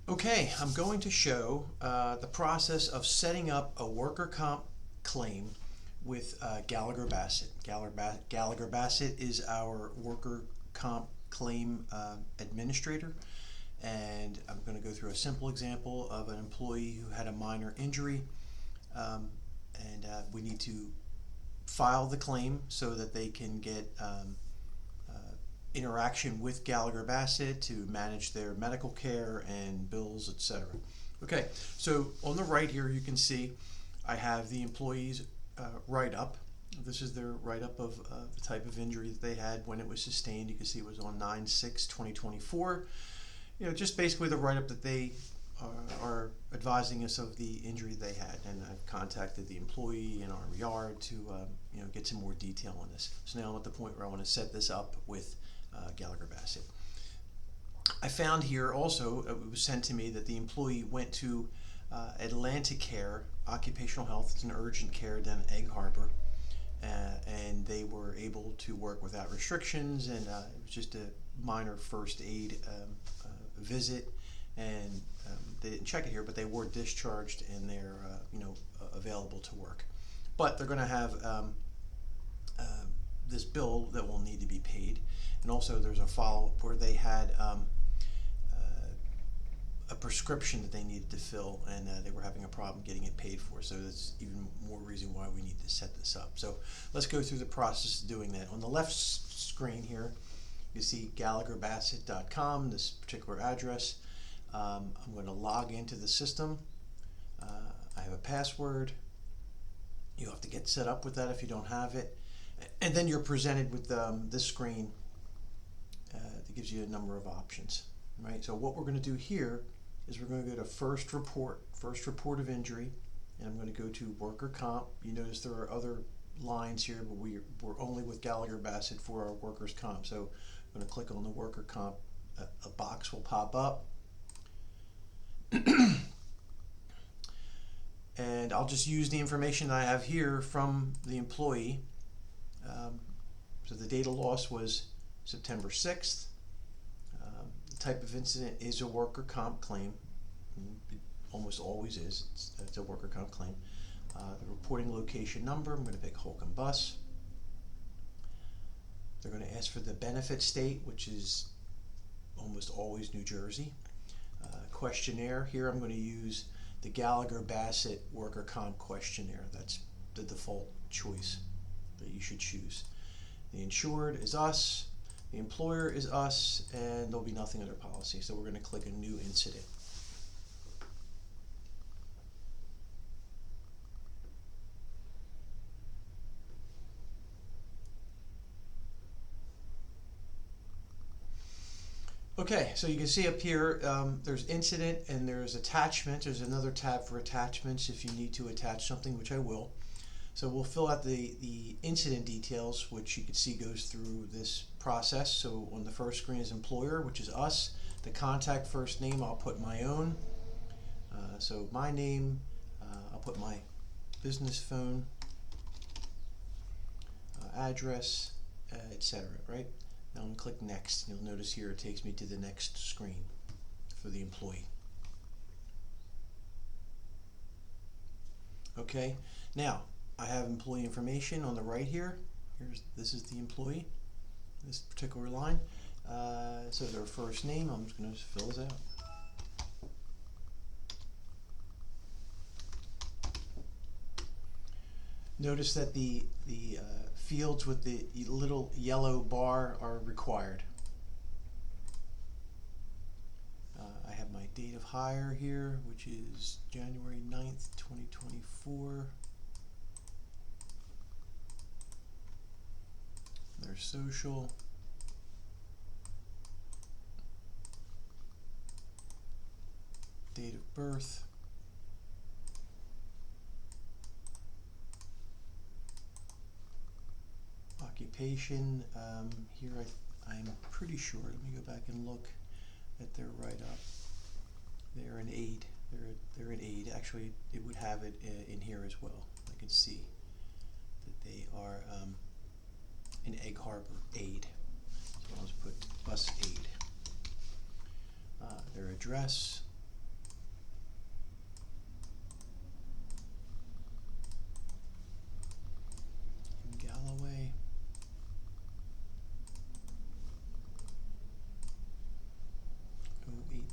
Okay, I'm going to show the process of setting up a worker comp claim with Gallagher Bassett. Gallagher Bassett is our worker comp claim administrator, and I'm going to go through a simple example of an employee who had a minor injury, um, and we need to file the claim so that they can get interaction with Gallagher Bassett to manage their medical care and bills, etc. Okay, so on the right here you can see I have the employee's write-up. This is their write-up of the type of injury that they had when it was sustained. You can see it was on 9/6/2024. Just basically the write-up that they are advising us of the injury they had, and I've contacted the employee in our yard to get some more detail on this. So now I'm at the point where I want to set this up with Gallagher Bassett. I found here also, it was sent to me that the employee went to Atlanticare Occupational Health. It's an urgent care down at Egg Harbor, and they were able to work without restrictions, and it was just a minor first aid visit, and they didn't check it here, but they were discharged and they're available to work. But they're going to have this bill that will need to be paid, and also there's a follow-up where they had a prescription that they needed to fill, and they were having a problem getting it paid for. So that's even more reason why we need to set this up. So let's go through the process of doing that. On the left screen here, you see GallagherBassett.com, this particular address. I'm going to log into the system. I have a password. You have to get set up with that if you don't have it. And then you're presented with this screen that gives you a number of options. Right? So what we're going to do here is we're going to go to first report of injury, and I'm going to go to worker comp. You notice there are other lines here, but we're only with Gallagher Bassett for our workers comp. So I'm going to click on the worker comp. A box will pop up. And I'll just use the information that I have here from the employee. So the date of loss was September 6th. The type of incident is a worker comp claim. It almost always is. It's a worker comp claim. The reporting location number, I'm going to pick Holcomb Bus. They're going to ask for the benefit state, which is almost always New Jersey. Questionnaire, here I'm going to use the Gallagher Bassett worker comp questionnaire. That's the default choice that you should choose. The insured is us, the employer is us, and there'll be nothing under policy. So we're going to click a new incident. Okay, so you can see up here there's incident and there's attachment. There's another tab for attachments if you need to attach something, which I will. So we'll fill out the incident details, which you can see goes through this process. So on the first screen is employer, which is us. The contact first name, I'll put my own. So my name, I'll put my business phone, address, etc. Right? Now I'm going to click next. You'll notice here it takes me to the next screen for the employee. Okay, now I have employee information on the right here. This is the employee, this particular line. So their first name, I'm just going to fill this out. Notice that the fields with the little yellow bar are required. I have my date of hire here, which is January 9th, 2024. Their social. Date of birth. Occupation. Here I'm pretty sure, let me go back and look at their write-up. They're an aide. They're an aide. Actually, it would have it in here as well. I can see that they are an Egg Harbor aide. So I'll just put bus aide. Their address,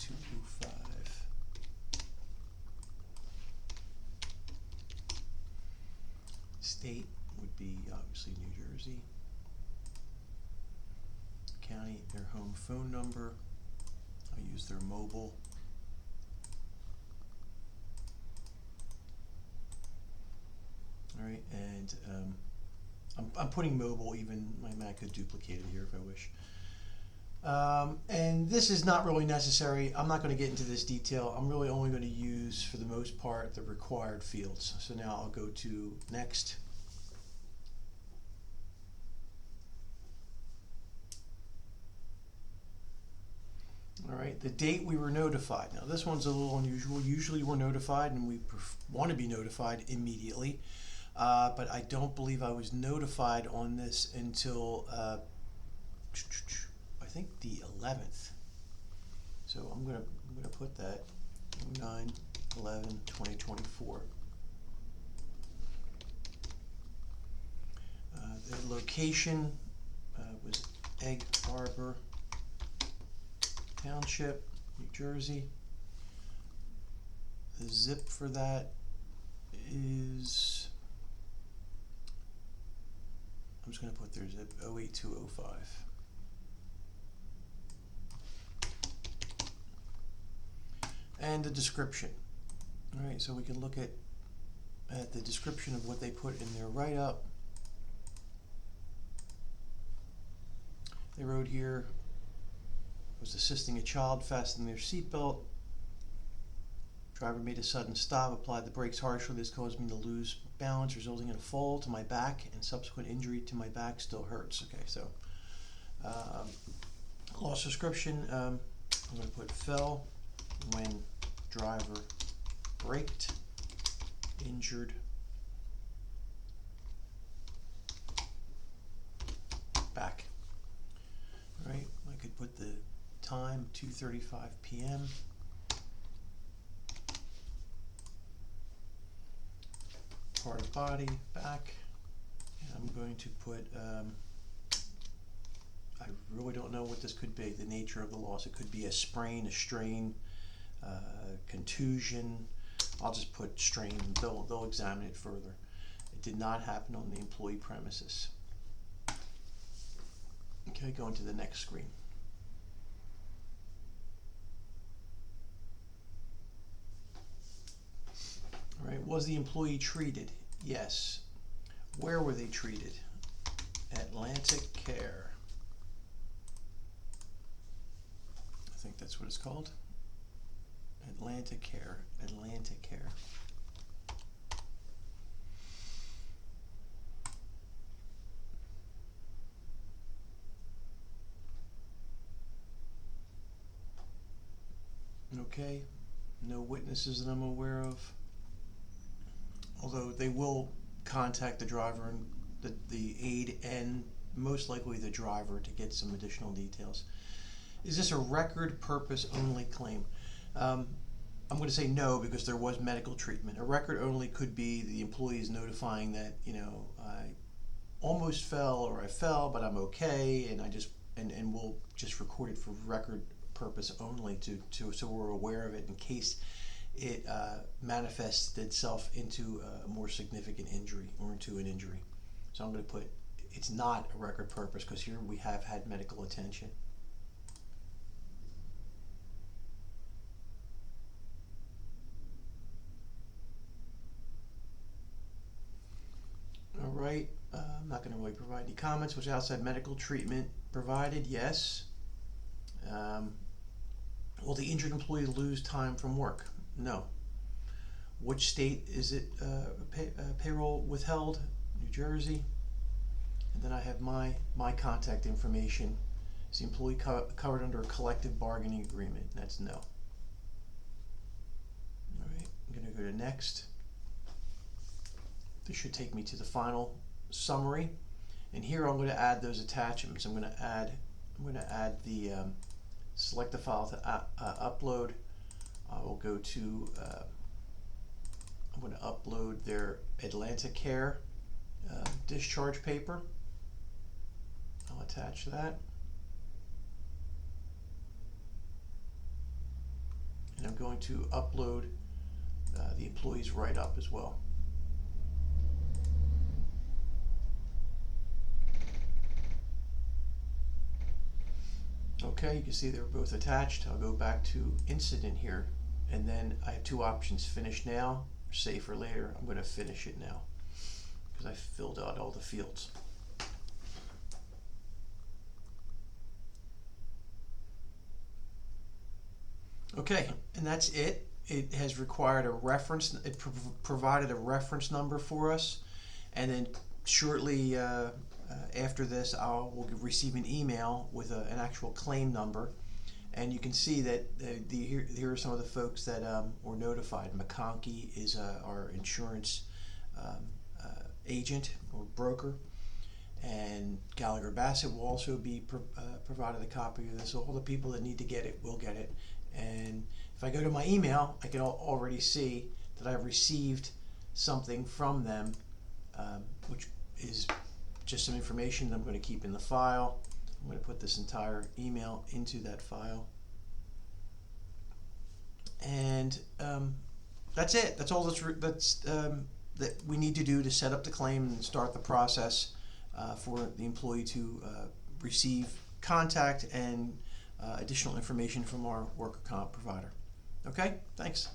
205. State would be obviously New Jersey. County, their home phone number. I use their mobile. All right, and I'm putting mobile, even my Mac could duplicate it here if I wish. And this is not really necessary. I'm not going to get into this detail. I'm really only going to use, for the most part, the required fields. So now I'll go to next. All right, the date we were notified. Now this one's a little unusual. Usually we're notified and we want to be notified immediately. But I don't believe I was notified on this until I think the 11th. So I'm gonna put that 9/11/2024. The location was Egg Harbor Township, New Jersey. The zip for that is, I'm just going to put their zip 08205. And the description. All right, so we can look at the description of what they put in their write-up. They wrote here, was assisting a child fastening their seatbelt. Driver made a sudden stop, applied the brakes harshly. This caused me to lose balance, resulting in a fall to my back, and subsequent injury to my back still hurts. Okay, so loss description, I'm going to put fell when driver braked, injured back. All right, I could put the time 2:35 p.m. Part of body, back. And I'm going to put, I really don't know what this could be, the nature of the loss. It could be a sprain, a strain, contusion. I'll just put strain. They'll examine it further. It did not happen on the employee premises. Okay, going to the next screen. All right, was the employee treated? Yes. Where were they treated? Atlantic Care. I think that's what it's called. Atlantic Care. Atlantic Care. Okay, no witnesses that I'm aware of. Although they will contact the driver and the aide and most likely the driver to get some additional details. Is this a record purpose only claim? I'm going to say no, because there was medical treatment. A record only could be the employee is notifying that, you know, I almost fell or I fell, but I'm okay, and and we'll just record it for record purpose only so we're aware of it in case it manifests itself into a more significant injury or into an injury. So I'm going to put it's not a record purpose, because here we have had medical attention. All right, I'm not going to really provide any comments. Was outside medical treatment provided? Yes. Will the injured employee lose time from work? No. Which state is it payroll withheld? New Jersey. And then I have my contact information. Is the employee covered under a collective bargaining agreement? That's no. All right, I'm going to go to next. This should take me to the final summary. And here I'm going to add those attachments. I'm going to add the select the file to upload. I will go to, I'm going to upload their Atlantic Care discharge paper. I'll attach that. I'm going to upload the employee's write-up as well. Okay, you can see they're both attached. I'll go back to incident here, and then I have two options: finish now or save for later. I'm going to finish it now because I filled out all the fields. Okay, and that's it. It has required a reference. It provided a reference number for us, and then shortly after this, we'll receive an email with an actual claim number, and you can see that here are some of the folks that were notified. McConkey is our insurance agent or broker, and Gallagher Bassett will also be provided a copy of this. So all the people that need to get it will get it. And if I go to my email, I can already see that I've received something from them, which is just some information that I'm going to keep in the file. I'm going to put this entire email into that file. And that's it. That's all that we need to do to set up the claim and start the process for the employee to receive contact and additional information from our worker comp provider. Okay, thanks.